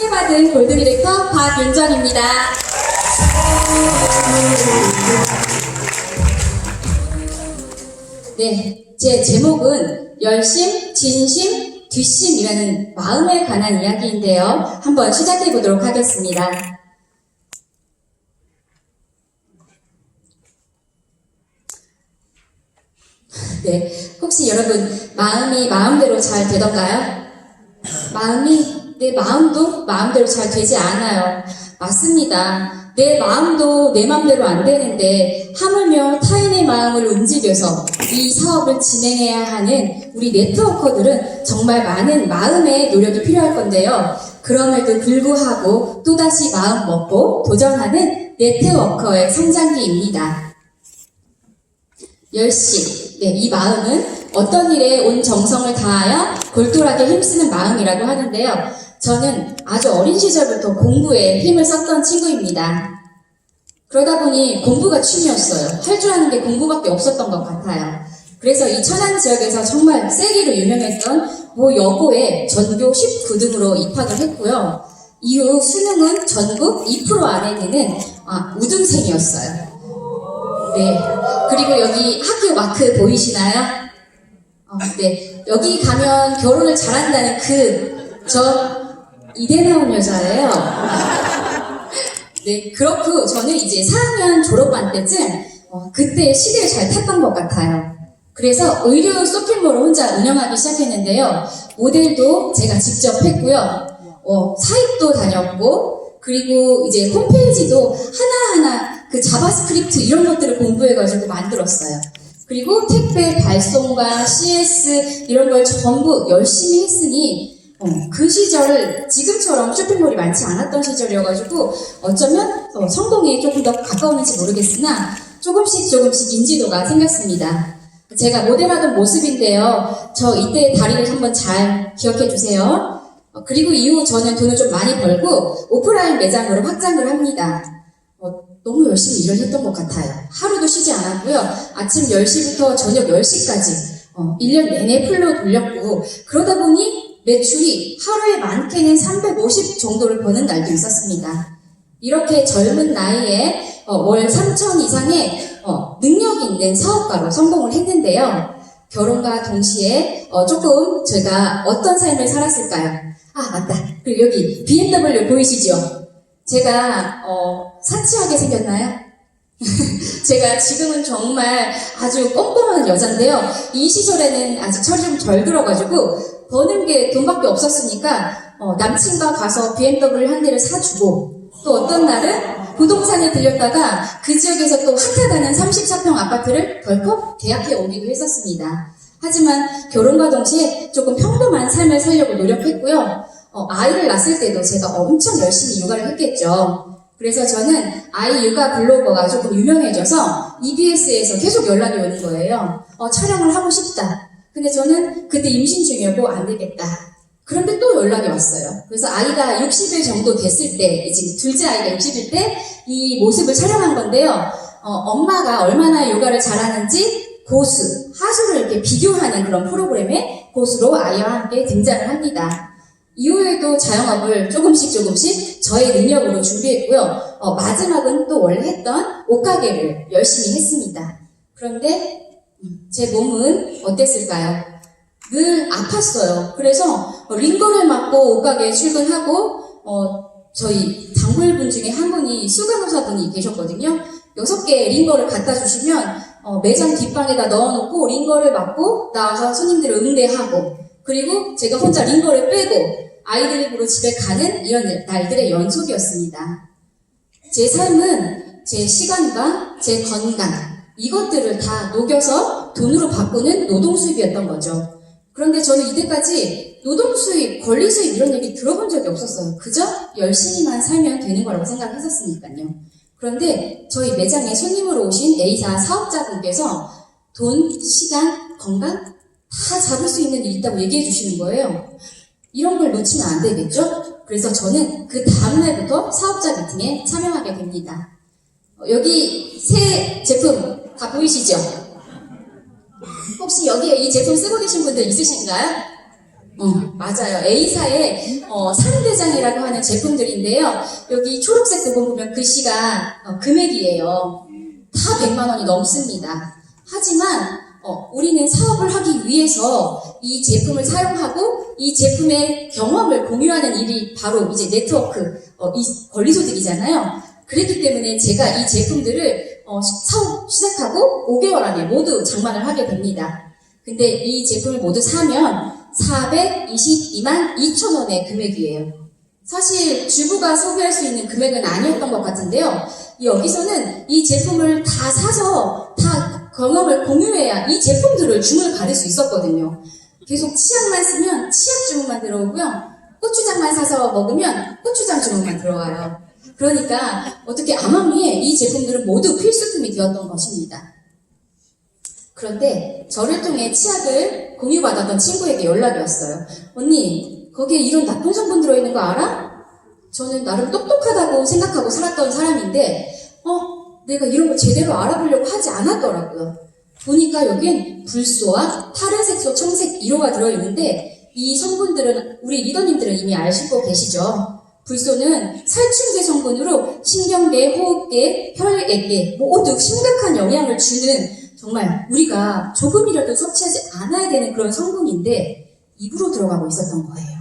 받은 골드 디렉터 박윤정입니다. 네, 제 제목은 열심, 진심, 뒷심이라는 마음에 관한 이야기인데요. 한번 시작해 보도록 하겠습니다. 네, 혹시 여러분 마음이 마음대로 잘 되던가요? 내 마음도 마음대로 잘 되지 않아요. 맞습니다. 내 마음도 내 마음대로 안 되는데 하물며 타인의 마음을 움직여서 이 사업을 진행해야 하는 우리 네트워커들은 정말 많은 마음의 노력이 필요할 건데요. 그럼에도 불구하고 또다시 마음 먹고 도전하는 네트워커의 성장기입니다. 열심. 네, 이 마음은 어떤 일에 온 정성을 다하여 골똘하게 힘쓰는 마음이라고 하는데요. 저는 아주 어린 시절부터 공부에 힘을 썼던 친구입니다. 그러다 보니 공부가 취미였어요. 할 줄 아는 게 공부밖에 없었던 것 같아요. 그래서 이 천안 지역에서 정말 세기로 유명했던 모 여고에 전교 19등으로 입학을 했고요. 이후 수능은 전국 2% 안에 드는 우등생이었어요. 네. 그리고 여기 학교 마크 보이시나요? 네. 여기 가면 결혼을 잘한다는 저 이대 나온 여자예요. 네. 그렇고 저는 이제 4학년 졸업반 때쯤 그때 시대를 잘 탔던 것 같아요. 그래서 의류 쇼핑몰을 혼자 운영하기 시작했는데요. 모델도 제가 직접 했고요. 사입도 다녔고, 그리고 이제 홈페이지도 하나하나 그 자바스크립트 이런 것들을 공부해가지고 만들었어요. 그리고 택배 발송과 CS 이런 걸 전부 열심히 했으니 그 시절 지금처럼 쇼핑몰이 많지 않았던 시절이어가지고 어쩌면 성공에 조금 더 가까웠는지 모르겠으나 조금씩 인지도가 생겼습니다. 제가 모델하던 모습인데요. 저 이때 다리를 한번 잘 기억해 주세요. 그리고 이후 저는 돈을 좀 많이 벌고 오프라인 매장으로 확장을 합니다. 너무 열심히 일을 했던 것 같아요. 하루도 쉬지 않았고요. 아침 10시부터 저녁 10시까지 1년 내내 풀로 돌렸고, 그러다 보니 매출이 하루에 많게는 350 정도를 버는 날도 있었습니다. 이렇게 젊은 나이에 월 3천 이상의 능력 있는 사업가로 성공을 했는데요. 결혼과 동시에 조금 제가 어떤 삶을 살았을까요? 맞다. 그리고 여기 BMW 보이시죠? 제가 사치하게 생겼나요? 제가 지금은 정말 아주 꼼꼼한 여잔데요. 이 시절에는 아직 철이 좀 덜 들어가지고 버는 게 돈밖에 없었으니까 남친과 가서 BMW 한 대를 사주고, 또 어떤 날은 부동산에 들렸다가 그 지역에서 또 핫하다는 34평 아파트를 덜컥 계약해 오기도 했었습니다. 하지만 결혼과 동시에 조금 평범한 삶을 살려고 노력했고요. 아이를 낳았을 때도 제가 엄청 열심히 육아를 했겠죠. 그래서 저는 아이 육아 블로거가 조금 유명해져서 EBS에서 계속 연락이 오는 거예요. 촬영을 하고 싶다. 근데 저는 그때 임신 중이었고 안 되겠다. 그런데 또 연락이 왔어요. 그래서 아이가 60일 정도 됐을 때, 지금 둘째 아이가 60일 때 이 모습을 촬영한 건데요. 엄마가 얼마나 요가를 잘하는지 고수, 하수를 이렇게 비교하는 그런 프로그램에 고수로 아이와 함께 등장을 합니다. 이후에도 자영업을 조금씩 저의 능력으로 준비했고요. 마지막은 또 원래 했던 옷가게를 열심히 했습니다. 그런데 제 몸은 어땠을까요? 늘 아팠어요. 그래서 링거를 맞고 옷가게에 출근하고 저희 단골분 중에 한 분이 수간호사분이 계셨거든요. 6개 링거를 갖다 주시면 매장 뒷방에다 넣어놓고 링거를 맞고 나와서 손님들을 응대하고, 그리고 제가 혼자 링거를 빼고 아이들으로 집에 가는 이런 날들의 연속이었습니다. 제 삶은 제 시간과 제 건강, 이것들을 다 녹여서 돈으로 바꾸는 노동 수입이었던 거죠. 그런데 저는 이때까지 노동 수입, 권리 수입 이런 얘기 들어본 적이 없었어요. 그저 열심히만 살면 되는 거라고 생각했었으니까요. 그런데 저희 매장에 손님으로 오신 A사 사업자분께서 돈, 시간, 건강 다 잡을 수 있는 일이 있다고 얘기해 주시는 거예요. 이런 걸 놓치면 안 되겠죠? 그래서 저는 그 다음날부터 사업자 미팅에 참여하게 됩니다. 여기 새 제품 다 보이시죠? 혹시 여기에 이 제품 쓰고 계신 분들 있으신가요? 맞아요. A사의 3대장이라고 하는 제품들인데요. 여기 초록색 부분 보면 글씨가 금액이에요. 다 100만 원이 넘습니다. 하지만 우리는 사업을 하기 위해서 이 제품을 사용하고 이 제품의 경험을 공유하는 일이 바로 이제 네트워크, 이 권리소득이잖아요. 그렇기 때문에 제가 이 제품들을 사업 시작하고 5개월 안에 모두 장만을 하게 됩니다. 근데 이 제품을 모두 사면 422만 2천 원의 금액이에요. 사실 주부가 소비할 수 있는 금액은 아니었던 것 같은데요. 여기서는 이 제품을 다 사서 다 경험을 공유해야 이 제품들을 주문을 받을 수 있었거든요. 계속 치약만 쓰면 치약 주문만 들어오고요. 고추장만 사서 먹으면 고추장 주문만 들어와요. 그러니까 어떻게 암암리에 이 제품들은 모두 필수품이 되었던 것입니다. 그런데 저를 통해 치약을 공유받았던 친구에게 연락이 왔어요. 언니, 거기에 이런 나쁜 성분 들어있는 거 알아? 저는 나름 똑똑하다고 생각하고 살았던 사람인데 내가 이런 거 제대로 알아보려고 하지 않았더라고요. 보니까 여긴 불소와 다른 색소, 청색, 1호가 들어있는데 이 성분들은 우리 리더님들은 이미 아시고 계시죠? 불소는 살충제 성분으로 신경계, 호흡계, 혈액계 모두 심각한 영향을 주는 정말 우리가 조금이라도 섭취하지 않아야 되는 그런 성분인데 입으로 들어가고 있었던 거예요.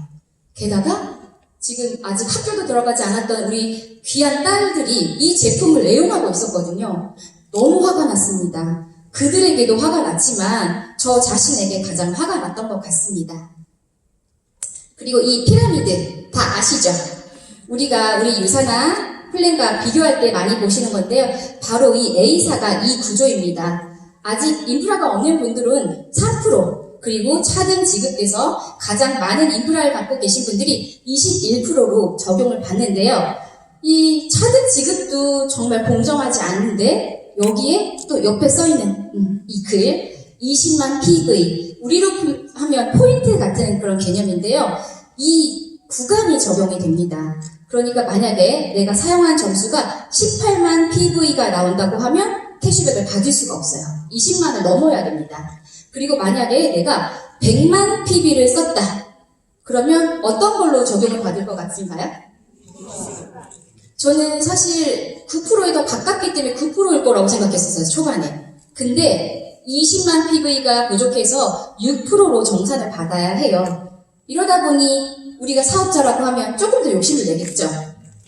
게다가 지금 아직 학교도 들어가지 않았던 우리 귀한 딸들이 이 제품을 애용하고 있었거든요. 너무 화가 났습니다. 그들에게도 화가 났지만 저 자신에게 가장 화가 났던 것 같습니다. 그리고 이 피라미드 다 아시죠? 우리가 우리 유사나 플랜과 비교할 때 많이 보시는 건데요. 바로 이 A사가 이 구조입니다. 아직 인프라가 없는 분들은 3%, 그리고 차등 지급돼서 가장 많은 인프라를 갖고 계신 분들이 21%로 적용을 받는데요. 이 차등 지급도 정말 공정하지 않은데 여기에 또 옆에 써있는 이 글 20만 PV, 우리로 하면 포인트 같은 그런 개념인데요. 이 구간이 적용이 됩니다. 그러니까 만약에 내가 사용한 점수가 18만 PV가 나온다고 하면 캐시백을 받을 수가 없어요. 20만을 넘어야 됩니다. 그리고 만약에 내가 100만 PV를 썼다. 그러면 어떤 걸로 적용을 받을 것 같은가요? 저는 사실 9%에 더 가깝기 때문에 9%일 거라고 생각했었어요, 초반에. 근데 20만 PV가 부족해서 6%로 정산을 받아야 해요. 이러다 보니 우리가 사업자라고 하면 조금 더 욕심을 내겠죠.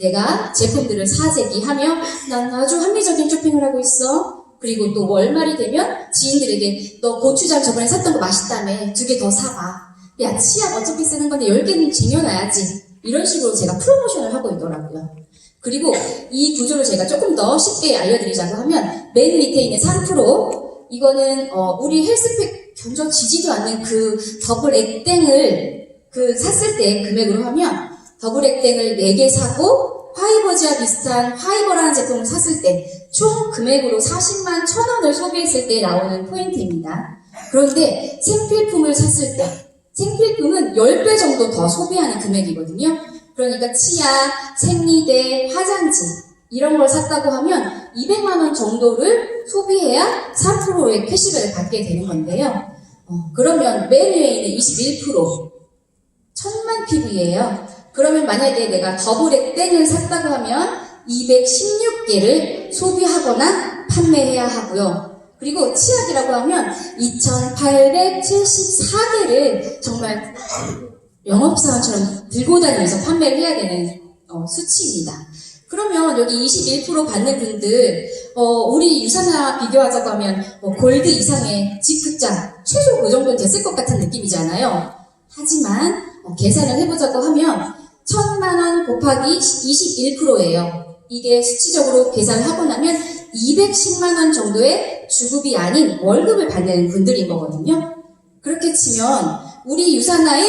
내가 제품들을 사재기하며 난 아주 합리적인 쇼핑을 하고 있어. 그리고 또 월말이 되면 지인들에게 너 고추장 저번에 샀던 거 맛있다며 2개 더 사봐. 야, 치약 어차피 쓰는 건데 10개는 쟁여놔야지. 이런 식으로 제가 프로모션을 하고 있더라고요. 그리고 이 구조를 제가 조금 더 쉽게 알려드리자고 하면 맨 밑에 있는 3% 이거는 우리 헬스팩 견적 지지도 않는 그 더블 액땡을 샀을 때 금액으로 하면 더블 액땡을 4개 사고 화이버즈와 비슷한 화이버라는 제품을 샀을 때 총 금액으로 40만 1,000원을 소비했을 때 나오는 포인트입니다. 그런데 생필품을 샀을 때 생필품은 10배 정도 더 소비하는 금액이거든요. 그러니까 치약, 생리대, 화장지 이런 걸 샀다고 하면 200만 원 정도를 소비해야 3%의 캐시백을 받게 되는 건데요. 그러면 맨 위에 있는 21% 1000만 PV예요. 그러면 만약에 내가 더블의 땡을 샀다고 하면 216개를 소비하거나 판매해야 하고요. 그리고 치약이라고 하면 2874개를 정말 영업사원처럼 들고 다니면서 판매를 해야 되는 수치입니다. 그러면 여기 21% 받는 분들 우리 유사나 비교하자고 하면 골드 이상의 지급장 최소 그 정도는 됐을 것 같은 느낌이잖아요. 하지만 계산을 해보자고 하면 1,000만 원 곱하기 21%예요. 이게 수치적으로 계산을 하고 나면 210만 원 정도의 주급이 아닌 월급을 받는 분들인 거거든요. 그렇게 치면 우리 유사나의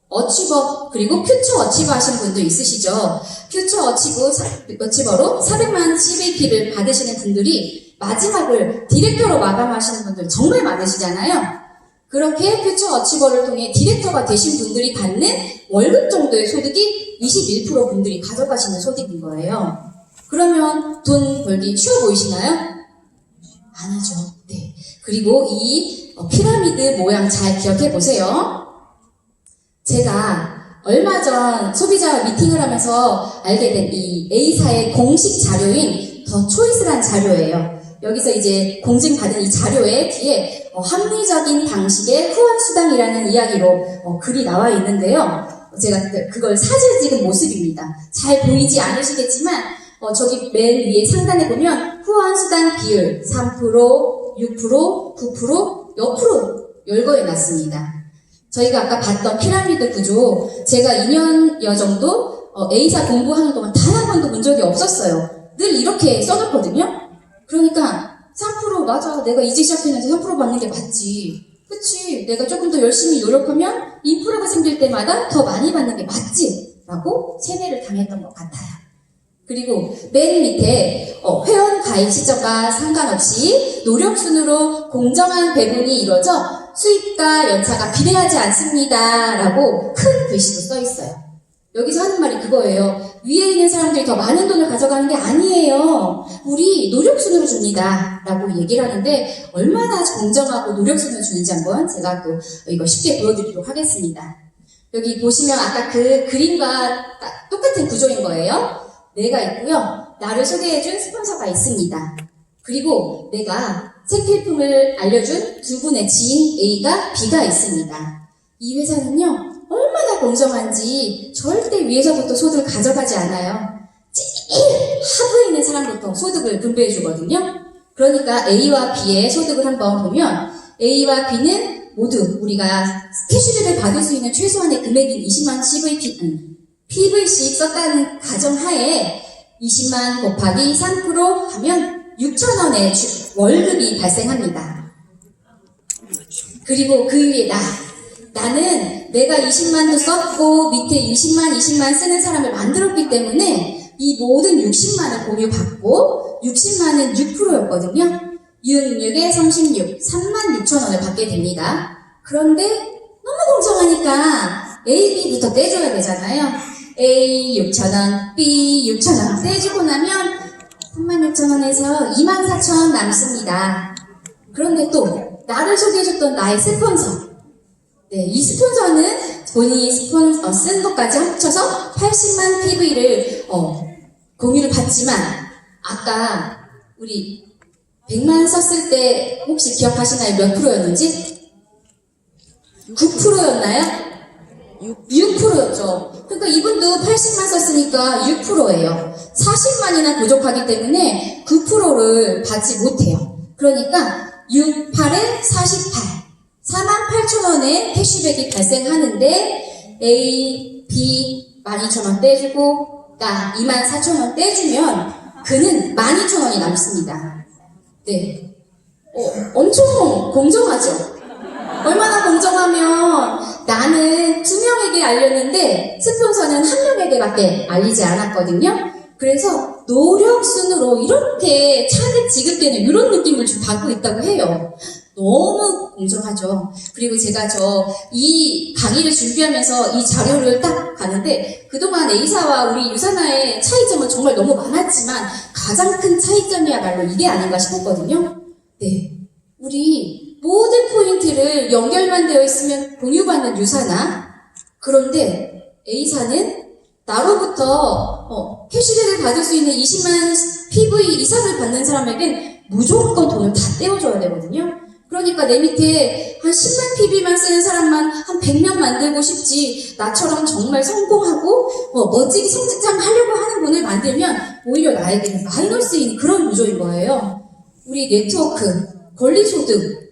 어치버 그리고 퓨처 어치버 하시는 분도 있으시죠. 퓨처 어치버로 400만 CVP를 받으시는 분들이 마지막을 디렉터로 마감하시는 분들 정말 많으시잖아요. 그렇게 퓨처 어치버를 통해 디렉터가 되신 분들이 받는 월급 정도의 소득이 21% 분들이 가져가시는 소득인 거예요. 그러면 돈 벌기 쉬워 보이시나요? 아니죠. 네. 그리고 이 피라미드 모양 잘 기억해 보세요. 제가 얼마 전 소비자 미팅을 하면서 알게 된 이 A사의 공식 자료인 더 초이스란 자료예요. 여기서 이제 공증받은 이 자료에 뒤에 합리적인 방식의 후원수당이라는 이야기로 글이 나와 있는데요. 제가 그걸 사진 찍은 모습입니다. 잘 보이지 않으시겠지만 저기 맨 위에 상단에 보면 후원수당 비율 3%, 6%, 9%, 몇 프로 열거해 놨습니다. 저희가 아까 봤던 피라미드 구조, 제가 2년여 정도 A사 공부하는 동안 단 한 번도 본 적이 없었어요. 늘 이렇게 써놓거든요. 그러니까 3% 맞아, 내가 이제 시작했는데 3% 받는 게 맞지. 그치, 내가 조금 더 열심히 노력하면 인프라가 생길 때마다 더 많이 받는 게 맞지 라고 세뇌를 당했던 것 같아요. 그리고 맨 밑에 회원 가입 시점과 상관없이 노력순으로 공정한 배분이 이루어져 수입과 연차가 비례하지 않습니다 라고 큰 글씨로 써 있어요. 여기서 하는 말이 그거예요. 위에 있는 사람들이 더 많은 돈을 가져가는 게 아니에요. 우리 노력순으로 줍니다 라고 얘기를 하는데 얼마나 공정하고 노력순으로 주는지 한번 제가 또 이거 쉽게 보여드리도록 하겠습니다. 여기 보시면 아까 그 그림과 똑같은 구조인 거예요. 내가 있고요. 나를 소개해준 스폰서가 있습니다. 그리고 내가 책 필품을 알려준 두 분의 지인 A가 B가 있습니다. 이 회사는요. 얼마나 공정한지 절대 위에서부터 소득을 가져가지 않아요. 제일 하부에 있는 사람부터 소득을 분배해 주거든요. 그러니까 A와 B의 소득을 한번 보면 A와 B는 모두 우리가 캐시백을 받을 수 있는 최소한의 금액인 20만 PV씩 썼다는 가정하에 20만 곱하기 3% 하면 6,000원의 월급이 발생합니다. 그리고 그 위에 나는 내가 20만도 썼고 밑에 20만 쓰는 사람을 만들었기 때문에 이 모든 60만을 공유받고 60만은 6%였거든요. 66에 36, 36,000원을 받게 됩니다. 그런데 너무 공정하니까 A, B부터 떼줘야 되잖아요. A 6,000원, B 6,000원 떼주고 나면 36,000원에서 24,000원 남습니다. 그런데 또 나를 소개해줬던 나의 스폰서, 네, 이 스폰서는 본인이 스폰서 쓴 것까지 합쳐서 80만 PV를 공유를 받지만 아까 우리 100만 썼을 때 혹시 기억하시나요? 몇 프로였는지? 9%였나요? 6%였죠. 그러니까 이분도 80만 썼으니까 6%예요. 40만이나 부족하기 때문에 9%를 받지 못해요. 그러니까 6, 8에 48, 48,000원의 캐시백이 발생하는데 A, B 12,000원 떼주고 나 24,000원 떼주면 그는 12,000원이 남습니다. 네, 엄청 공정하죠? 얼마나 공정하면 나는 2명에게 알렸는데 스폰서는 1명에게밖에 알리지 않았거든요. 그래서 노력순으로 이렇게 차득 지급되는 이런 느낌을 좀 받고 있다고 해요. 너무 공정하죠. 그리고 제가 이 강의를 준비하면서 이 자료를 딱 가는데 그동안 A사와 우리 유사나의 차이점은 정말 너무 많았지만 가장 큰 차이점이야말로 이게 아닌가 싶었거든요. 네, 우리 모든 포인트를 연결만 되어 있으면 공유받는 유사나, 그런데 A사는 나로부터 캐시백을 받을 수 있는 20만 PV 이상을 받는 사람에겐 무조건 돈을 다 떼어줘야 되거든요. 그러니까 내 밑에 한 10만 PV만 쓰는 사람만 한 100명 만들고 싶지, 나처럼 정말 성공하고 멋지게 성장하려고 하는 분을 만들면 오히려 나에게는 마이너스인 그런 구조인 거예요. 우리 네트워크, 권리소득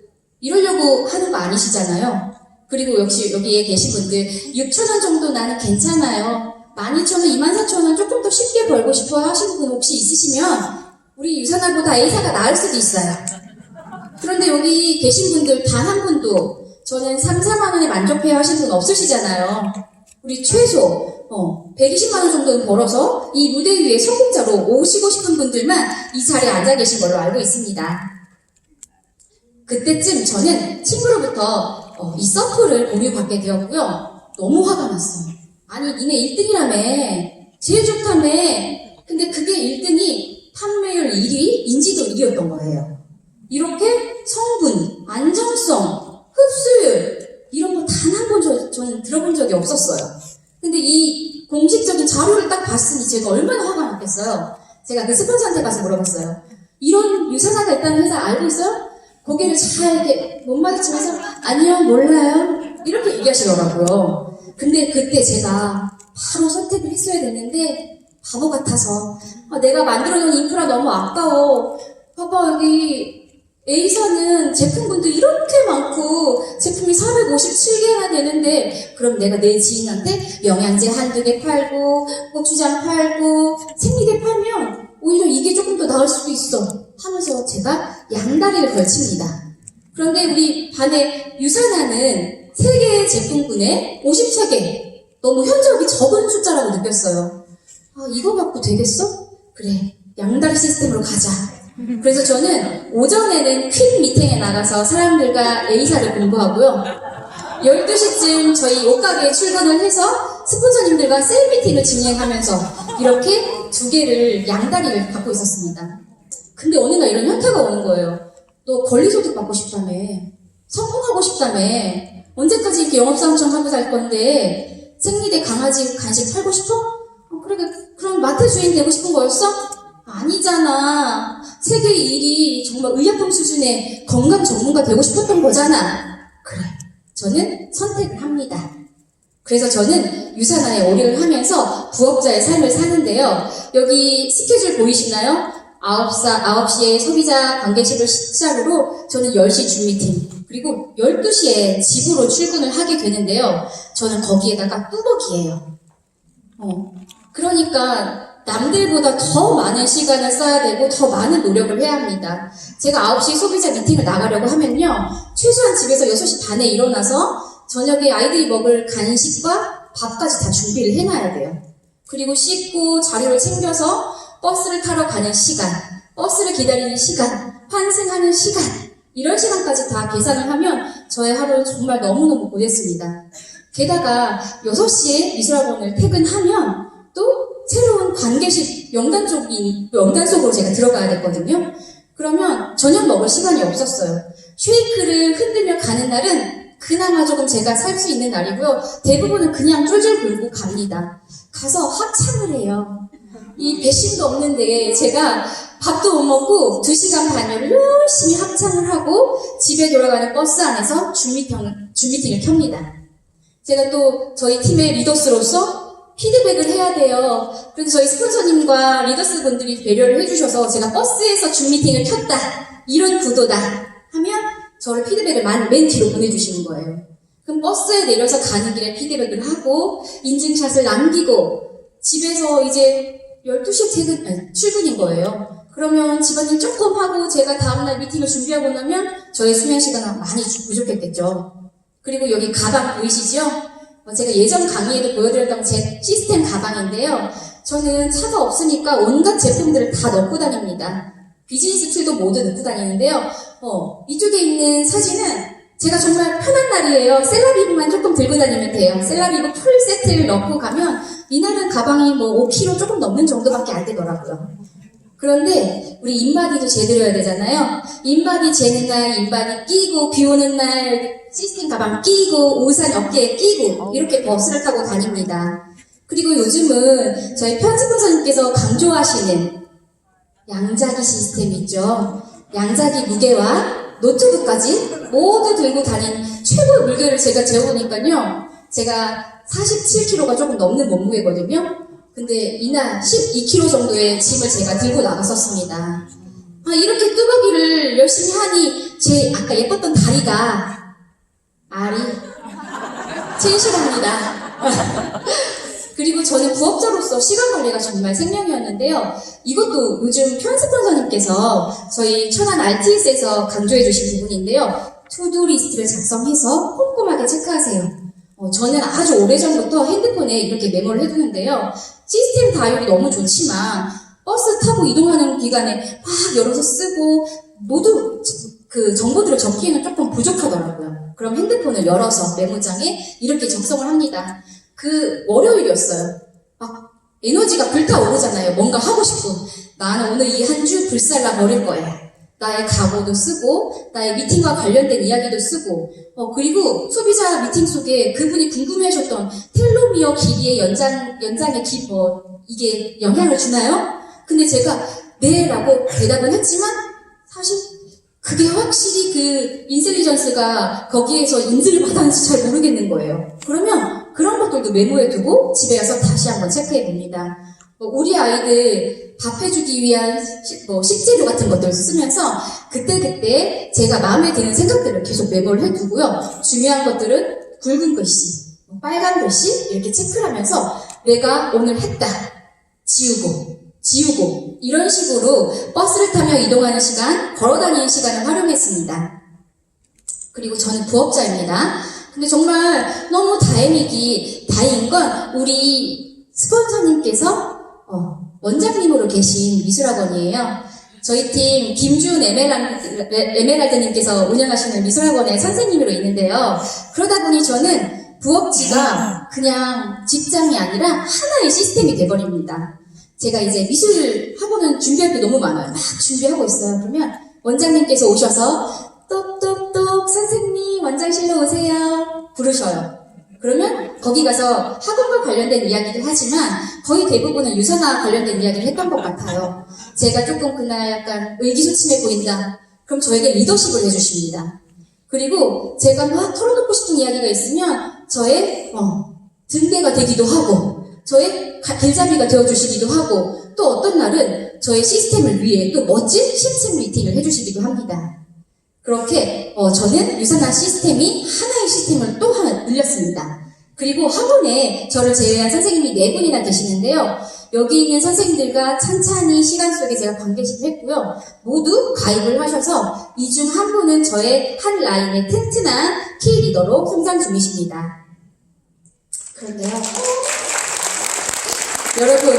이러려고 하는 거 아니시잖아요. 그리고 역시 여기에 계신 분들 6,000원 정도 나는 괜찮아요. 12,000원, 24,000원 조금 더 쉽게 벌고 싶어 하시는 분 혹시 있으시면 우리 유사나보다 A사가 나을 수도 있어요. 그런데 여기 계신 분들 단 한 분도 저는 3, 4만 원에 만족해야 하시는 분 없으시잖아요. 우리 최소 120만 원 정도는 벌어서 이 무대 위에 성공자로 오시고 싶은 분들만 이 자리에 앉아 계신 걸로 알고 있습니다. 그때쯤 저는 친구로부터 이 서프를 공유받게 되었고요. 너무 화가 났어요. 아니 니네 1등이라며, 제일 좋다며. 근데 그게 1등이 판매율 1위, 인지도 1위였던 거예요. 이렇게 성분, 안정성, 흡수율 이런 거 단 한 번 저는 들어본 적이 없어요. 자료를 딱 봤으니 제가 얼마나 화가 났겠어요. 제가 그 스폰서한테 가서 물어봤어요. 이런 유산화가 있다는 회사 알고 있어요? 고개를 잘 이렇게 못 마주치면서 아니요, 몰라요. 이렇게 얘기하시더라고요. 근데 그때 제가 바로 선택을 했어야 됐는데 바보 같아서 내가 만들어놓은 인프라 너무 아까워. 봐봐, 여기 A사는 제품군도 이렇게 많고 제품이 457개나 되는데 그럼 내가 내 지인한테 영양제 한두 개 팔고 고추장 팔고 생리대 팔면 오히려 이게 조금 더 나을 수도 있어 하면서 제가 양다리를 걸칩니다. 그런데 우리 반에 유산하는 세계의 제품군에 53개 너무 현저하게 적은 숫자라고 느꼈어요. 이거 갖고 되겠어? 그래, 양다리 시스템으로 가자. 그래서 저는 오전에는 퀵 미팅에 나가서 사람들과 A사를 공부하고요. 12시쯤 저희 옷가게에 출근을 해서 스폰서님들과 셀 미팅을 진행하면서 이렇게 두 개를 양다리를 갖고 있었습니다. 근데 어느 날 이런 현타가 오는 거예요. 너 권리소득 받고 싶다며. 성공하고 싶다며. 언제까지 이렇게 영업사원처럼 하고 살 건데 생리대 강아지 간식 팔고 싶어? 그래, 그럼 마트 주인 되고 싶은 거였어? 아니잖아. 세계 1위 정말 의약품 수준의 건강 전문가 되고 싶었던 거잖아. 그래, 저는 선택을 합니다. 그래서 저는 유산화에 올인을 하면서 부업자의 삶을 사는데요. 여기 스케줄 보이시나요? 9시에 소비자 관계식을 시작으로 저는 10시 줌 미팅, 그리고 12시에 집으로 출근을 하게 되는데요. 저는 거기에다가 뚜벅이에요. 그러니까 남들보다 더 많은 시간을 써야 되고 더 많은 노력을 해야 합니다. 제가 9시 소비자 미팅을 나가려고 하면요. 최소한 집에서 6시 반에 일어나서 저녁에 아이들이 먹을 간식과 밥까지 다 준비를 해놔야 돼요. 그리고 씻고 자료를 챙겨서 버스를 타러 가는 시간, 버스를 기다리는 시간, 환승하는 시간, 이런 시간까지 다 계산을 하면 저의 하루는 정말 너무너무 고됐습니다. 게다가 6시에 미술학원을 퇴근하면 또 새로운 관계식 명단 속으로 제가 들어가야 됐거든요. 그러면 저녁 먹을 시간이 없었어요. 쉐이크를 흔들며 가는 날은 그나마 조금 제가 살 수 있는 날이고요. 대부분은 그냥 쫄쫄 굴고 갑니다. 가서 합창을 해요. 이 배심도 없는데 제가 밥도 못 먹고 2시간 반을 열심히 합창을 하고 집에 돌아가는 버스 안에서 줌 미팅을 켭니다. 제가 또 저희 팀의 리더스로서 피드백을 해야 돼요. 그래서 저희 스폰서님과 리더스 분들이 배려를 해주셔서 제가 버스에서 줌 미팅을 켰다, 이런 구도다 하면 저를 피드백을 맨 뒤로 보내주시는 거예요. 그럼 버스에 내려서 가는 길에 피드백을 하고 인증샷을 남기고 집에서 이제 12시에 출근인 거예요. 그러면 집안일 조금 하고 제가 다음날 미팅을 준비하고 나면 저의 수면 시간은 많이 부족했겠죠. 그리고 여기 가방 보이시죠? 제가 예전 강의에도 보여드렸던 제 시스템 가방인데요. 저는 차가 없으니까 온갖 제품들을 다 넣고 다닙니다. 비즈니스 툴도 모두 넣고 다니는데요. 이쪽에 있는 사진은 제가 정말 편한 날이에요. 셀라비브만 조금 들고 다니면 돼요. 셀라비브 풀 세트를 넣고 가면 이날은 가방이 5kg 조금 넘는 정도밖에 안 되더라고요. 그런데 우리 인바디도 재드려야 되잖아요. 인바디 재는 날 인바디 끼고, 비 오는 날 시스템 가방 끼고, 우산 어깨에 끼고 이렇게 버스를 타고 다닙니다. 그리고 요즘은 저희 편집본사님께서 강조하시는 양자기 시스템 있죠. 양자기 무게와 노트북까지 모두 들고 다니는 최고의 물결을 제가 재어보니까요. 제가 47kg가 조금 넘는 몸무게거든요. 근데 이날 12kg 정도의 짐을 제가 들고 나갔었습니다. 이렇게 뚜벅이를 열심히 하니 제 아까 예뻤던 다리가 알이 제일 싫어합니다. 그리고 저는 부업자로서 시간 관리가 정말 생명이었는데요. 이것도 요즘 편스폰서님께서 저희 천안 RTS에서 강조해 주신 부분인데요. 투두 리스트를 작성해서 꼼꼼하게 체크하세요. 저는 아주 오래전부터 핸드폰에 이렇게 메모를 해두는데요. 시스템 다율이 너무 좋지만 버스 타고 이동하는 기간에 막 열어서 쓰고 모두 그 정보들을 적기에는 조금 부족하더라고요. 그럼 핸드폰을 열어서 메모장에 이렇게 작성을 합니다. 그 월요일이었어요. 에너지가 불타오르잖아요. 뭔가 하고 싶고 나는 오늘 이 한 주 불살라 버릴 거야. 나의 각오도 쓰고 나의 미팅과 관련된 이야기도 쓰고 그리고 소비자 미팅 속에 그분이 궁금해하셨던 텔로미어 길이의 연장의 이게 영향을 주나요? 근데 제가 네 라고 대답은 했지만 사실 그게 확실히 그 인텔리전스가 거기에서 인지를 받았는지 잘 모르겠는 거예요. 그러면 그런 것들도 메모해 두고 집에 가서 다시 한번 체크해 봅니다. 우리 아이들 밥 해주기 위한 식재료 같은 것들을 쓰면서 그때그때 제가 마음에 드는 생각들을 계속 메모를 해두고요. 중요한 것들은 굵은 글씨, 빨간 글씨 이렇게 체크를 하면서 내가 오늘 했다. 지우고 이런 식으로 버스를 타며 이동하는 시간, 걸어다니는 시간을 활용했습니다. 그리고 저는 부업자입니다. 근데 정말 너무 다행인 건 우리 스폰서님께서 원장님으로 계신 미술학원이에요. 저희 팀 김준 에메랄드님께서 운영하시는 미술학원의 선생님으로 있는데요. 그러다 보니 저는 부업지가 그냥 직장이 아니라 하나의 시스템이 돼버립니다. 제가 이제 미술 학원은 준비할 게 너무 많아요. 막 준비하고 있어요. 그러면 원장님께서 오셔서 똑똑똑 선생님 원장실로 오세요 부르셔요. 그러면 거기 가서 학원과 관련된 이야기를 하지만 거의 대부분은 유산화 관련된 이야기를 했던 것 같아요. 제가 조금 그날 약간 의기소침해 보인다. 그럼 저에게 리더십을 해주십니다. 그리고 제가 막 털어놓고 싶은 이야기가 있으면 저의 등대가 되기도 하고 저의 길잡이가 되어주시기도 하고 또 어떤 날은 저의 시스템을 위해 또 멋진 심층 미팅을 해주시기도 합니다. 그렇게 저는 유산화 시스템이 하나의 시스템을 또 하나 늘렸습니다. 그리고 학원에 저를 제외한 선생님이 4분이나 계시는데요. 여기 있는 선생님들과 찬찬히 시간 속에 제가 관계식을 했고요. 모두 가입을 하셔서 이 중 한 분은 저의 한 라인의 튼튼한 키 리더로 성장 중이십니다. 그런데요. 여러분,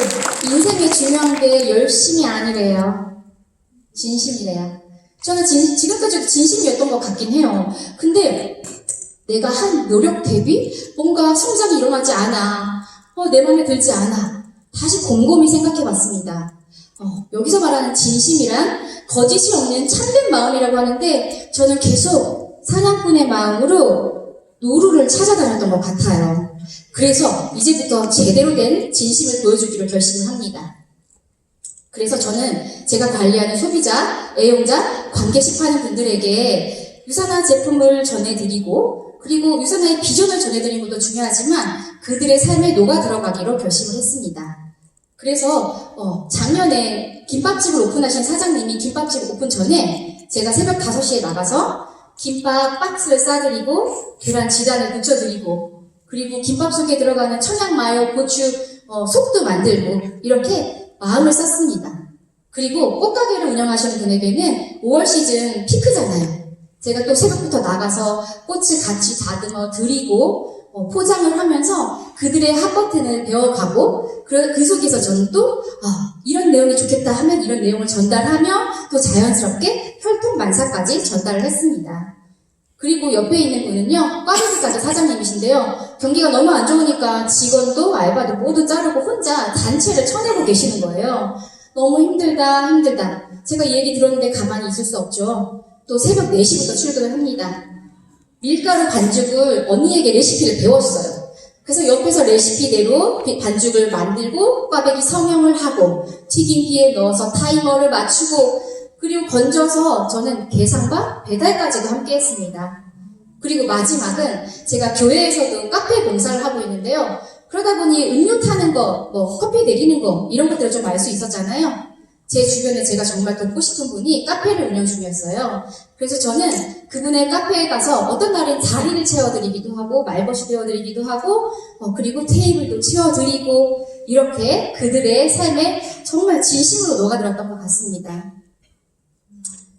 인생에 중요한 게 열심이 아니래요. 진심이래요. 저는 지금까지도 진심이었던 것 같긴 해요. 근데 내가 한 노력 대비 뭔가 성장이 일어나지 않아. 내 맘에 들지 않아. 다시 곰곰이 생각해 봤습니다. 여기서 말하는 진심이란 거짓이 없는 참된 마음이라고 하는데 저는 계속 사냥꾼의 마음으로 노루를 찾아다녔던 것 같아요. 그래서 이제부터 제대로 된 진심을 보여주기로 결심을 합니다. 그래서 저는 제가 관리하는 소비자, 애용자, 관계식하는 분들에게 유산화 제품을 전해드리고 그리고 유산화의 비전을 전해드리는 것도 중요하지만 그들의 삶에 녹아 들어가기로 결심을 했습니다. 그래서 작년에 김밥집을 오픈하신 사장님이 김밥집 오픈 전에 제가 새벽 5시에 나가서 김밥 박스를 싸드리고 계란 지단을 붙여드리고 그리고 김밥 속에 들어가는 청양 마요, 고추, 속도 만들고 이렇게 마음을 썼습니다. 그리고 꽃가게를 운영하시는 분에게는 5월 시즌 피크잖아요. 제가 또 새벽부터 나가서 꽃을 같이 다듬어 드리고 포장을 하면서 그들의 핫버튼을 배워가고 그 속에서 저는 또 이런 내용이 좋겠다 하면 이런 내용을 전달하며 또 자연스럽게 혈통만사까지 전달을 했습니다. 그리고 옆에 있는 분은요, 꽈배기까지 사장님이신데요. 경기가 너무 안 좋으니까 직원도 알바도 모두 자르고 혼자 단체를 쳐내고 계시는 거예요. 너무 힘들다. 제가 이 얘기 들었는데 가만히 있을 수 없죠. 또 새벽 4시부터 출근을 합니다. 밀가루 반죽을 언니에게 레시피를 배웠어요. 그래서 옆에서 레시피대로 반죽을 만들고 꽈배기 성형을 하고 튀김기에 넣어서 타이머를 맞추고 그리고 건져서 저는 계산과 배달까지도 함께 했습니다. 그리고 마지막은 제가 교회에서도 카페 봉사를 하고 있는데요. 그러다 보니 음료 타는 거, 커피 내리는 거 이런 것들을 좀 알 수 있었잖아요. 제 주변에 제가 정말 돕고 싶은 분이 카페를 운영 중이었어요. 그래서 저는 그분의 카페에 가서 어떤 날은 자리를 채워드리기도 하고 말벗이 되어드리기도 하고 그리고 테이블도 채워드리고 이렇게 그들의 삶에 정말 진심으로 녹아들었던 것 같습니다.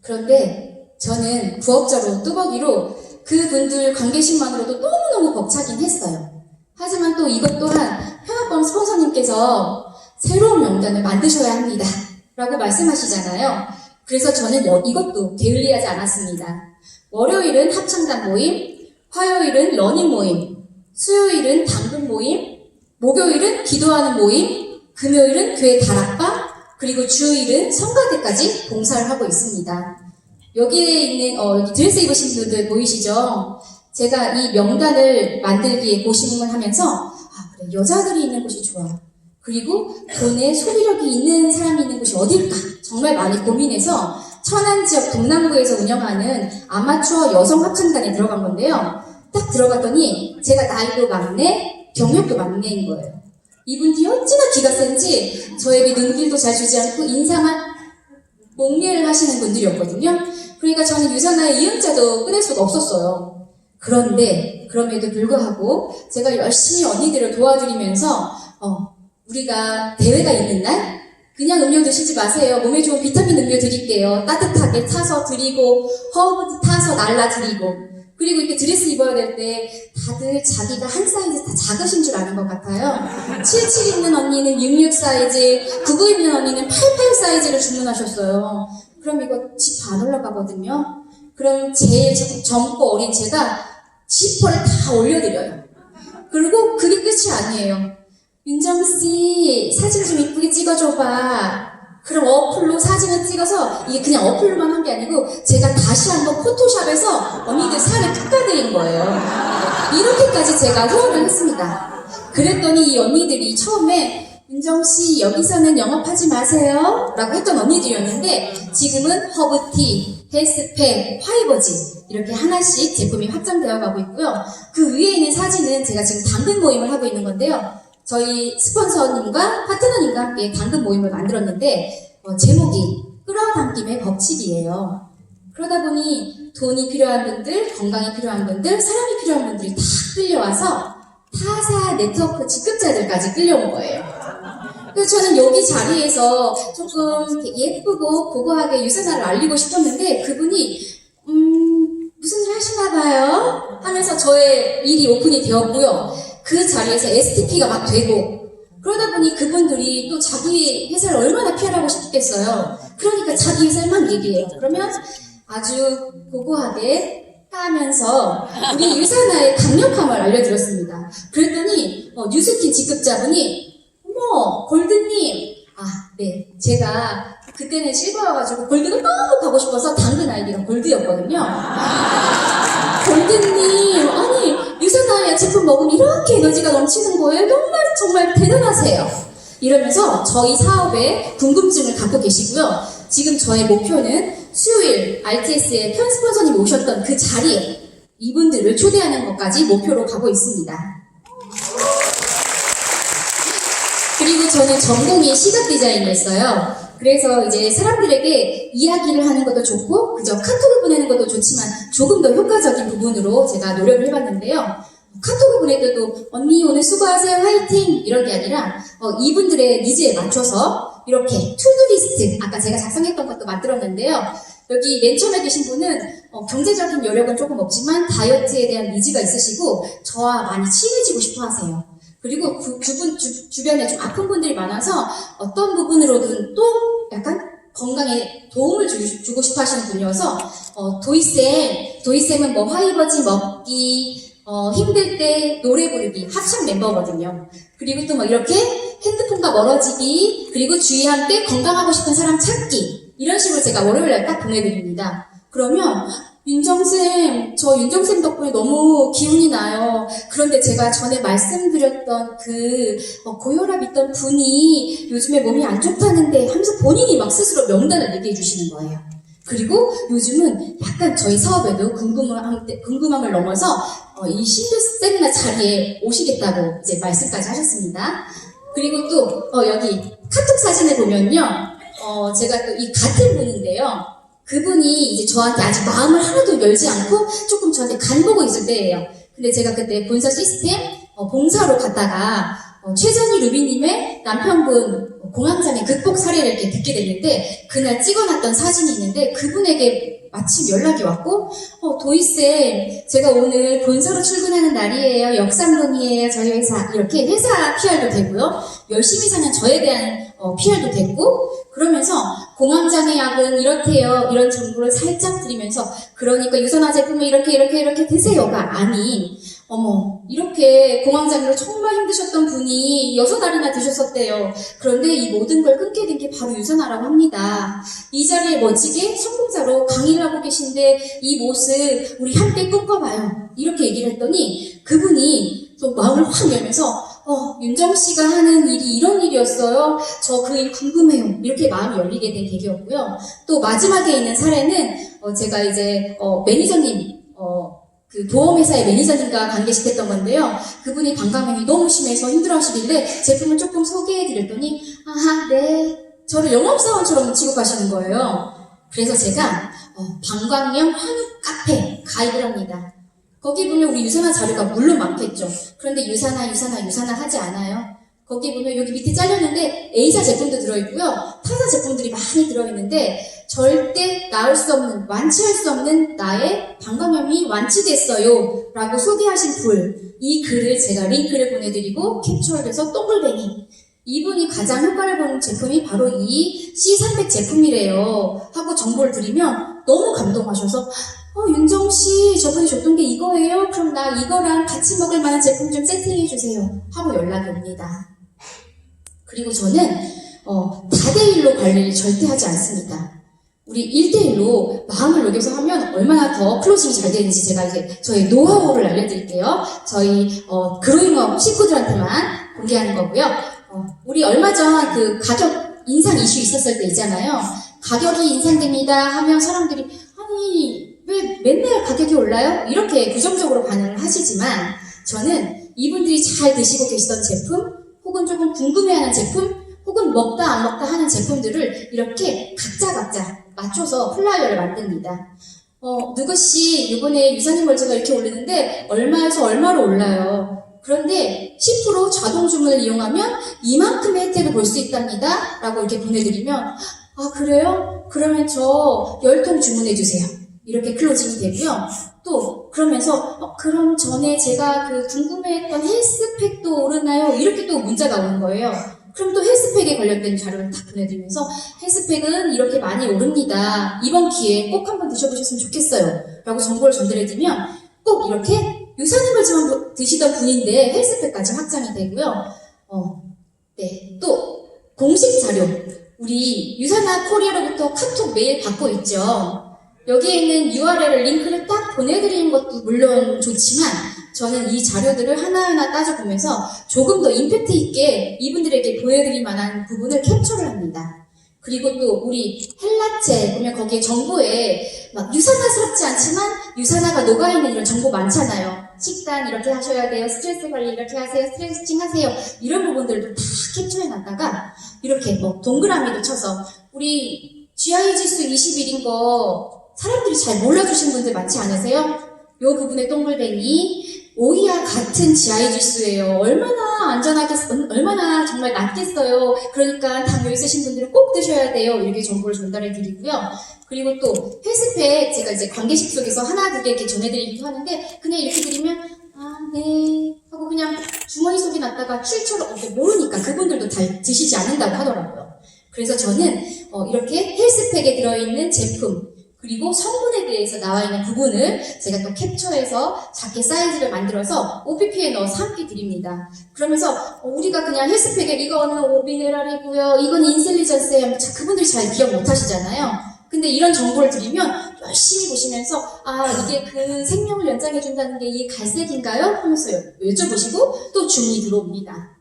그런데 저는 부업자로 뚜벅이로 그분들 관계심만으로도 너무너무 벅차긴 했어요. 하지만 또 이것 또한 평화범 스폰서님께서 새로운 명단을 만드셔야 합니다. 라고 말씀하시잖아요. 그래서 저는 이것도 게을리하지 않았습니다. 월요일은 합창단 모임, 화요일은 러닝 모임, 수요일은 당근 모임, 목요일은 기도하는 모임, 금요일은 교회 다락방, 그리고 주일은 성가대까지 봉사를 하고 있습니다. 여기에 있는 여기 드레스 입으신 분들 보이시죠? 제가 이 명단을 만들기에 고심을 하면서 그래, 여자들이 있는 곳이 좋아. 그리고 돈에 소비력이 있는 사람이 있는 곳이 어딜까 정말 많이 고민해서 천안 지역 동남구에서 운영하는 아마추어 여성 합창단에 들어간 건데요. 딱 들어갔더니 제가 나이도 막내, 경력도 막내인 거예요. 이분들이 어찌나 기가 센지 저에게 눈길도 잘 주지 않고 인상만 목례를 하시는 분들이었거든요. 그러니까 저는 유산화의 이음자도 끊을 수가 없었어요. 그런데 그럼에도 불구하고 제가 열심히 언니들을 도와드리면서 우리가 대회가 있는 날 그냥 음료 드시지 마세요. 몸에 좋은 비타민 음료 드릴게요. 따뜻하게 타서 드리고 허브티 타서 날라드리고 그리고 이렇게 드레스 입어야 될 때 다들 자기가 한 사이즈 다 작으신 줄 아는 것 같아요. 77 있는 언니는 66 사이즈, 99 있는 언니는 88 사이즈를 주문하셨어요. 그럼 이거 집 안 올라가거든요. 그럼 제일 젊고 어린 제가 지퍼를 다 올려드려요. 그리고 그게 끝이 아니에요. 윤정씨 사진 좀 이쁘게 찍어줘봐. 그럼 어플로 사진을 찍어서 이게 그냥 어플로만 한 게 아니고 제가 다시 한번 포토샵에서 언니들 살을 깎아드린 거예요. 이렇게까지 제가 후원을 했습니다. 그랬더니 이 언니들이 처음에 윤정씨 여기서는 영업하지 마세요 라고 했던 언니들이었는데 지금은 허브티, 헬스팩, 화이버지 이렇게 하나씩 제품이 확장되어 가고 있고요. 그 위에 있는 사진은 제가 지금 당근 모임을 하고 있는 건데요. 저희 스폰서님과 파트너님과 함께 당근 모임을 만들었는데 제목이 끌어당김의 법칙이에요. 그러다 보니 돈이 필요한 분들, 건강이 필요한 분들, 사랑이 필요한 분들이 다 끌려와서 타사 네트워크 직급자들까지 끌려온 거예요. 그래서 저는 여기 자리에서 조금 예쁘고 고고하게 유산화를 알리고 싶었는데 그분이 무슨 일 하시나 봐요? 하면서 저의 일이 오픈이 되었고요. 그 자리에서 STP가 막 되고 그러다 보니 그분들이 또 자기 회사를 얼마나 PR하고 싶겠어요. 그러니까 자기 회사를 막 얘기해요. 그러면 아주 고고하게 까면서 우리 유산화의 강력함을 알려드렸습니다. 그랬더니 뉴스킨 직급자분이 어머 골드님 네 제가 그때는 실버여가지고 골드가 너무 가고 싶어서 당근 아이디가 골드였거든요. 골드님 아니 유산화의 제품 먹으면 이렇게 에너지가 넘치는 거예요. 정말 대단하세요. 이러면서 저희 사업에 궁금증을 갖고 계시고요. 지금 저의 목표는 수요일 RTS에 편 스폰서님이 오셨던 그 자리에 이분들을 초대하는 것까지 목표로 가고 있습니다. 그리고 저는 전공이 시각 디자인이었어요. 그래서 이제 사람들에게 이야기를 하는 것도 좋고 그저 카톡을 보내는 것도 좋지만 조금 더 효과적인 부분으로 제가 노력을 해봤는데요. 카톡을 보낼 때도 언니 오늘 수고하세요 화이팅 이런 게 아니라 이분들의 니즈에 맞춰서 이렇게 투두리스트 아까 제가 작성했던 것도 만들었는데요. 여기 맨 처음에 계신 분은 경제적인 여력은 조금 없지만 다이어트에 대한 니즈가 있으시고 저와 많이 친해지고 싶어 하세요. 그리고 그분 주변에 좀 아픈 분들이 많아서 어떤 부분으로든 또 약간 건강에 도움을 주고 싶어 하시는 분이어서 도희쌤은 뭐 화이버지 먹기 힘들 때 노래 부르기 합창 멤버거든요. 그리고 또 막 이렇게 핸드폰과 멀어지기 그리고 주위에 함께 건강하고 싶은 사람 찾기 이런 식으로 제가 월요일날 딱 보내드립니다. 그러면 윤정쌤, 저 윤정쌤 덕분에 너무 기운이 나요. 그런데 제가 전에 말씀드렸던 그 고혈압 있던 분이 요즘에 몸이 안 좋다는데 하면서 본인이 막 스스로 명단을 얘기해 주시는 거예요. 그리고 요즘은 약간 저희 사업에도 궁금함을 넘어서 이 신규 세미나 자리에 오시겠다고 이제 말씀까지 하셨습니다. 그리고 또 여기 카톡 사진을 보면요. 제가 또 이 같은 분인데요. 그분이 이제 저한테 아직 마음을 하나도 열지 않고 조금 저한테 간 보고 있을 때예요. 근데 제가 그때 본사 시스템 봉사로 갔다가 최전희 루비님의 남편분 공황장애 극복 사례를 이렇게 듣게 됐는데 그날 찍어놨던 사진이 있는데 그분에게 마침 연락이 왔고 도희쌤 제가 오늘 본사로 출근하는 날이에요. 역삼동이에요. 저희 회사 이렇게 회사 PR도 되고요. 열심히 사는 저에 대한 PR도 됐고 그러면서 공황장애 약은 이렇대요. 이런 정보를 살짝 드리면서 그러니까 유산화 제품을 이렇게 드세요가 아닌 이렇게 공황장애로 정말 힘드셨던 분이 6알이나 드셨었대요. 그런데 이 모든 걸 끊게 된 게 바로 유산화라고 합니다. 이 자리에 멋지게 성공자로 강의를 하고 계신데 이 모습 우리 함께 꿈꿔봐요. 이렇게 얘기를 했더니 그분이 또 마음을 확 열면서 윤정 씨가 하는 일이 이런 일이었어요. 저 그 일 궁금해요. 이렇게 마음이 열리게 된 계기였고요. 또 마지막에 있는 사례는 제가 이제 매니저님, 그 보험회사의 매니저님과 관계시켰던 건데요. 그분이 방광염이 너무 심해서 힘들어하시길래 제품을 조금 소개해드렸더니 네. 저를 영업사원처럼 취급하시는 거예요. 그래서 제가 방광염 환육 카페 가입을 합니다. 거기 보면 우리 유산화 자료가 물론 많겠죠. 그런데 유산화 하지 않아요. 거기 보면 여기 밑에 잘렸는데 A사 제품도 들어있고요. 타사 제품들이 많이 들어있는데 절대 나을 수 없는, 완치할 수 없는 나의 방광염이 완치됐어요 라고 소개하신 이 글을 제가 링크를 보내드리고 캡처를 해서 동글뱅이, 이분이 가장 효과를 보는 제품이 바로 이 C300 제품이래요 하고 정보를 드리면 너무 감동하셔서 윤정씨 저번에 줬던 게 이거예요? 그럼 나 이거랑 같이 먹을 만한 제품 좀 세팅해주세요 하고 연락이 옵니다. 그리고 저는 다대일로 관리를 절대 하지 않습니다. 우리 1대1로 마음을 녹여서 하면 얼마나 더 클로징이 잘 되는지 제가 이제 저희 노하우를 알려드릴게요. 저희 그로잉업 식구들한테만 공개하는 거고요. 우리 얼마 전 그 가격 인상 이슈 있었을 때 있잖아요. 가격이 인상됩니다 하면 사람들이 아니 왜 맨날 가격이 올라요? 이렇게 부정적으로 반응을 하시지만 저는 이분들이 잘 드시고 계시던 제품 혹은 조금 궁금해하는 제품 혹은 먹다 안 먹다 하는 제품들을 이렇게 각자 맞춰서 플라이어를 만듭니다. 누구씨 이번에 유산균 멀쩡가 이렇게 오르는데 얼마에서 얼마로 올라요. 그런데 10% 자동 주문을 이용하면 이만큼의 혜택을 볼 수 있답니다 라고 이렇게 보내드리면 그래요? 그러면 저 10통 주문해주세요. 이렇게 클로징이 되고요. 또 그러면서 그럼 전에 제가 그 궁금해했던 헬스팩도 오르나요? 이렇게 또 문자가 오는 거예요. 그럼 또 헬스팩에 관련된 자료를 다 보내드리면서 헬스팩은 이렇게 많이 오릅니다. 이번 기회에 꼭 한번 드셔보셨으면 좋겠어요 라고 정보를 전달해드리면 꼭 이렇게 유산균을 드시던 분인데 헬스팩까지 확장이 되고요. 네, 또 공식 자료, 우리 유산화 코리아로부터 카톡 메일 받고 있죠. 여기에 있는 URL을 링크를 딱 보내드리는 것도 물론 좋지만 저는 이 자료들을 하나하나 따져보면서 조금 더 임팩트 있게 이분들에게 보여드릴 만한 부분을 캡처를 합니다. 그리고 또 우리 헬라체 보면 거기에 정보에 막 유산화스럽지 않지만 유산화가 녹아있는 이런 정보 많잖아요. 식단 이렇게 하셔야 돼요. 스트레스 관리 이렇게 하세요. 스트레칭 하세요. 이런 부분들도 다 캡처해놨다가 이렇게 동그라미도 쳐서 우리 GI 지수 21인 거 사람들이 잘 몰라주신 분들 많지 않으세요? 요 부분에 동글뱅이 오이와 같은 GI 지수예요. 얼마나 안전하겠어요? 얼마나 정말 낫겠어요? 그러니까 당뇨 있으신 분들은 꼭 드셔야 돼요. 이렇게 정보를 전달해 드리고요. 그리고 또 헬스팩 제가 이제 관계식 속에서 하나 두 개 이렇게 전해드리기도 하는데 그냥 이렇게 드리면 네 하고 그냥 주머니 속에 놨다가 출처를 모르니까 그분들도 다 드시지 않는다고 하더라고요. 그래서 저는 이렇게 헬스팩에 들어있는 제품 그리고 성분에 대해서 나와 있는 부분을 제가 또 캡처해서 작게 사이즈를 만들어서 OPP에 넣어서 함께 드립니다. 그러면서 우리가 그냥 헬스팩에 이거는 오비네랄이고요. 이건 인셀리전스예요. 그분들이 잘 기억 못 하시잖아요. 근데 이런 정보를 드리면 열심히 보시면서 이게 그 생명을 연장해준다는 게 이 갈색인가요? 하면서 여쭤보시고 또 주문이 들어옵니다.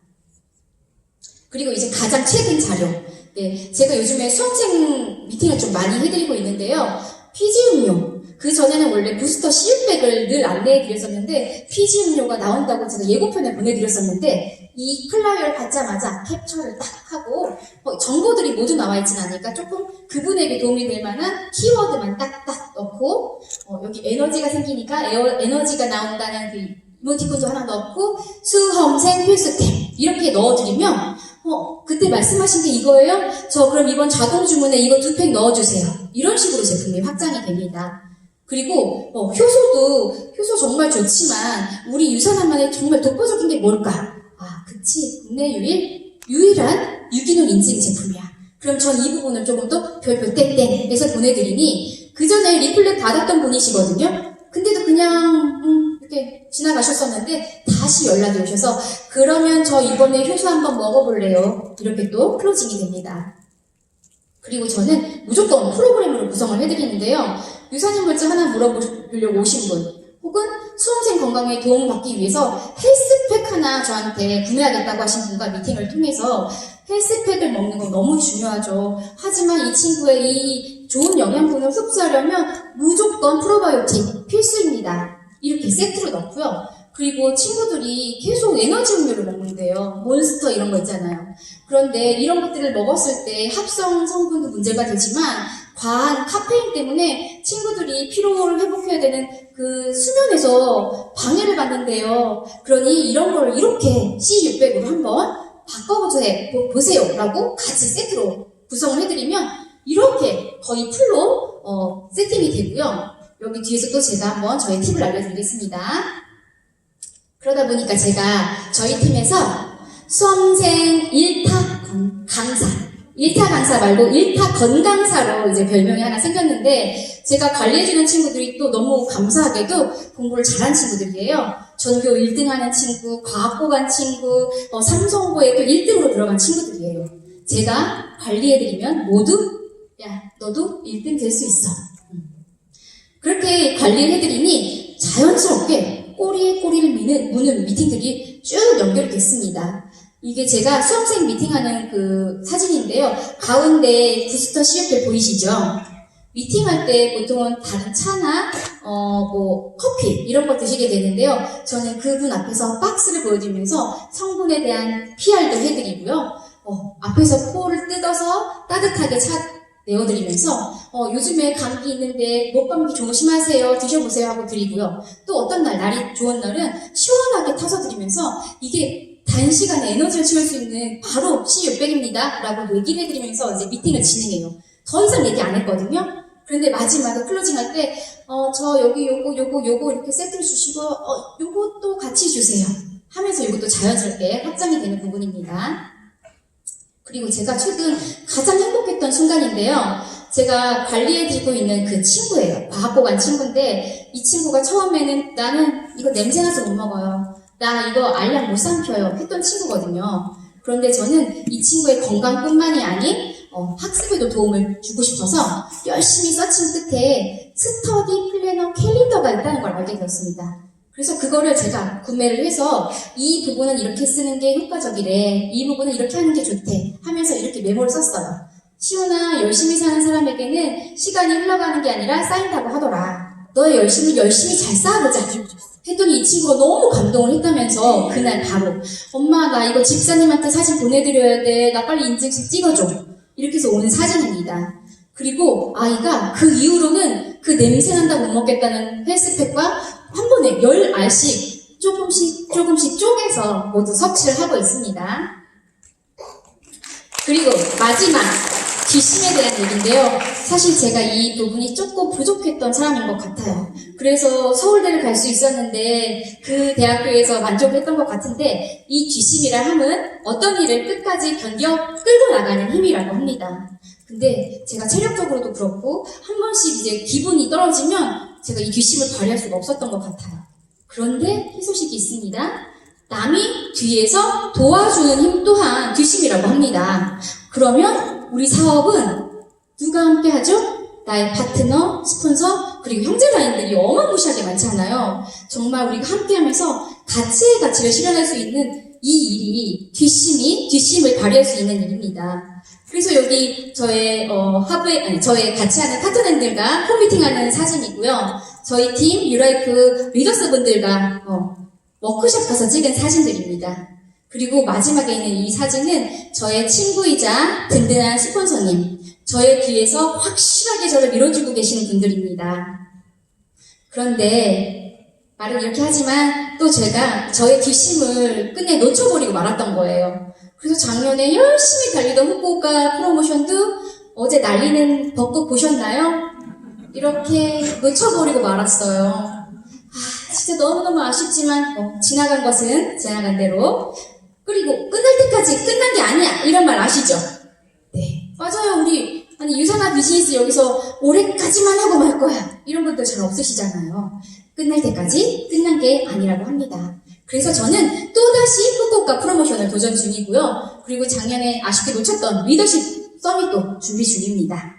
그리고 이제 가장 최근 자료. 네, 제가 요즘에 수험생 미팅을 좀 많이 해드리고 있는데요. 피지 음료. 그 전에는 원래 부스터 CU백을 늘 안내해드렸었는데 피지 음료가 나온다고 제가 예고편을 보내드렸었는데 이 플라이어를 받자마자 캡처를 딱 하고 정보들이 모두 나와 있진 않으니까 조금 그분에게 도움이 될 만한 키워드만 딱딱 넣고 여기 에너지가 생기니까 에너지가 나온다는 그 이모티콘도 하나 넣고 수험생 필수템 이렇게 넣어드리면 그때 말씀하신 게 이거예요? 저 그럼 이번 자동 주문에 이거 2팩 넣어주세요. 이런 식으로 제품이 확장이 됩니다. 그리고 효소 정말 좋지만 우리 유산화만의 정말 독보적인 게 뭘까? 그치 국내 유일한 유기농 인증 제품이야. 그럼 전 이 부분을 조금 더 별표 땡땡 해서 보내드리니 그 전에 리플렛 받았던 분이시거든요. 근데도 그냥 이렇게 지나가셨었는데 다시 연락이 오셔서 그러면 저 이번에 효소 한번 먹어볼래요. 이렇게 또 클로징이 됩니다. 그리고 저는 무조건 프로그램으로 구성을 해드리는데요. 유산균 물질 하나 물어보려고 오신 분 혹은 수험생 건강에 도움을 받기 위해서 헬스팩 하나 저한테 구매하겠다고 하신 분과 미팅을 통해서 헬스팩을 먹는 거 너무 중요하죠. 하지만 이 친구의 이 좋은 영양분을 흡수하려면 무조건 프로바이오틱 필수입니다. 이렇게 세트로 넣고요. 그리고 친구들이 계속 에너지 음료를 먹는데요. 몬스터 이런 거 있잖아요. 그런데 이런 것들을 먹었을 때 합성 성분도 문제가 되지만 과한 카페인 때문에 친구들이 피로를 회복해야 되는 그 수면에서 방해를 받는데요. 그러니 이런 걸 이렇게 C600으로 한번 바꿔보세요 라고 같이 세트로 구성을 해드리면 이렇게 거의 풀로 세팅이 되고요. 여기 뒤에서 또 제가 한번 저희 팁을 알려드리겠습니다. 그러다 보니까 제가 저희 팀에서 수험생 1타 강사 1타 강사 말고 1타 건강사로 이제 별명이 하나 생겼는데 제가 관리해주는 친구들이 또 너무 감사하게도 공부를 잘한 친구들이에요. 전교 1등 하는 친구, 과학고 간 친구, 삼성고에 또 1등으로 들어간 친구들이에요. 제가 관리해드리면 모두 야 너도 1등 될 수 있어. 그렇게 관리를 해드리니 자연스럽게 꼬리에 꼬리를 무는 미팅들이 쭉 연결이 됐습니다. 이게 제가 수험생 미팅하는 그 사진인데요. 가운데 부스터 CUP 보이시죠? 미팅할 때 보통은 다른 차나 커피 이런 거 드시게 되는데요. 저는 그분 앞에서 박스를 보여드리면서 성분에 대한 PR도 해드리고요. 앞에서 포를 뜯어서 따뜻하게 내어드리면서 요즘에 감기 있는데 목감기 조심하세요. 드셔보세요 하고 드리고요. 또 어떤 날이 좋은 날은 시원하게 타서 드리면서 이게 단시간에 에너지를 채울 수 있는 바로 C600입니다 라고 얘기를 해드리면서 이제 미팅을 진행해요. 더 이상 얘기 안 했거든요. 그런데 마지막에 클로징 할 때 저 여기 요거 이렇게 세트를 주시고 요것도 같이 주세요 하면서 이것도 자연스럽게 확장이 되는 부분입니다. 그리고 제가 최근 가장 행복했던 순간인데요. 제가 관리해드리고 있는 그 친구예요. 과학고 간 친구인데 이 친구가 처음에는 나는 이거 냄새나서 못 먹어요. 나 이거 알약 못 삼켜요 했던 친구거든요. 그런데 저는 이 친구의 건강뿐만이 아닌 학습에도 도움을 주고 싶어서 열심히 서칭 끝에 스터디 플래너 캘린더가 있다는 걸 알게 되었습니다. 그래서 그거를 제가 구매를 해서 이 부분은 이렇게 쓰는 게 효과적이래, 이 부분은 이렇게 하는 게 좋대 하면서 이렇게 메모를 썼어요. 시우나 열심히 사는 사람에게는 시간이 흘러가는 게 아니라 쌓인다고 하더라. 너의 열심히 잘 쌓아보자 했더니 이 친구가 너무 감동을 했다면서 그날 바로 엄마 나 이거 집사님한테 사진 보내드려야 돼. 나 빨리 인증샷 찍어줘. 이렇게 해서 오는 사진입니다. 그리고 아이가 그 이후로는 그 냄새 난다고 못 먹겠다는 헬스팩과 한 번에 10알씩 조금씩 쪼개서 모두 섭취를 하고 있습니다. 그리고 마지막 뒷심에 대한 얘기인데요. 사실 제가 이 부분이 조금 부족했던 사람인 것 같아요. 그래서 서울대를 갈 수 있었는데 그 대학교에서 만족했던 것 같은데 이 뒷심이라 함은 어떤 일을 끝까지 끌고 나가는 힘이라고 합니다. 근데 제가 체력적으로도 그렇고 한 번씩 이제 기분이 떨어지면 제가 이 뒷심을 발휘할 수가 없었던 것 같아요. 그런데 희소식이 있습니다. 남이 뒤에서 도와주는 힘 또한 뒷심이라고 합니다. 그러면 우리 사업은 누가 함께 하죠? 나의 파트너, 스폰서, 그리고 형제라인들이 어마무시하게 많잖아요. 정말 우리가 함께 하면서 가치의 가치를 실현할 수 있는 이 일이 뒷심을 발휘할 수 있는 일입니다. 그래서 여기 저의 저의 같이 하는 파트너들과 홈미팅하는 사진이고요. 저희 팀 유라이프 리더스분들과 워크숍 가서 찍은 사진들입니다. 그리고 마지막에 있는 이 사진은 저의 친구이자 든든한 스폰서님, 저의 뒤에서 확실하게 저를 밀어주고 계시는 분들입니다. 그런데 말은 이렇게 하지만 또 제가 저의 뒷심을 끝내 놓쳐버리고 말았던 거예요. 그래서 작년에 열심히 달리던 후쿠오카 프로모션도 어제 날리는 벚꽃 보셨나요? 이렇게 놓쳐버리고 말았어요. 진짜 너무너무 아쉽지만 지나간 것은 지나간 대로. 그리고 끝날 때까지 끝난 게 아니야 이런 말 아시죠? 네, 맞아요. 우리 유산화 비즈니스 여기서 올해까지만 하고 말 거야 이런 분들 잘 없으시잖아요. 끝날 때까지 끝난 게 아니라고 합니다. 그래서 저는 또다시 후쿠오카 프로모션을 도전 중이고요. 그리고 작년에 아쉽게 놓쳤던 리더십 서밋도 준비 중입니다.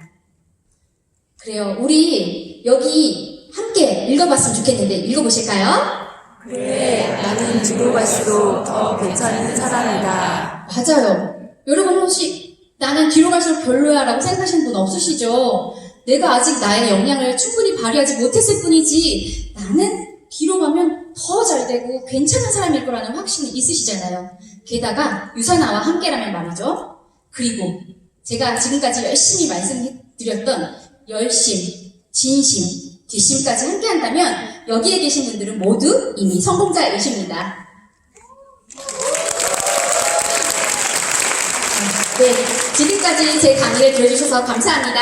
그래요. 우리 여기 함께 읽어봤으면 좋겠는데 읽어보실까요? 그래, 나는 뒤로 갈수록 더 괜찮은 사람이다. 맞아요. 여러분 혹시 나는 뒤로 갈수록 별로야 라고 생각하시는 분 없으시죠? 내가 아직 나의 역량을 충분히 발휘하지 못했을 뿐이지 나는 뒤로 가면 더 잘 되고 괜찮은 사람일 거라는 확신이 있으시잖아요. 게다가 유사나와 함께라면 말이죠. 그리고 제가 지금까지 열심히 말씀드렸던 열심, 진심, 뒷심까지 함께한다면 여기에 계신 분들은 모두 이미 성공자이십니다. 네, 지금까지 제 강의를 들어주셔서 감사합니다.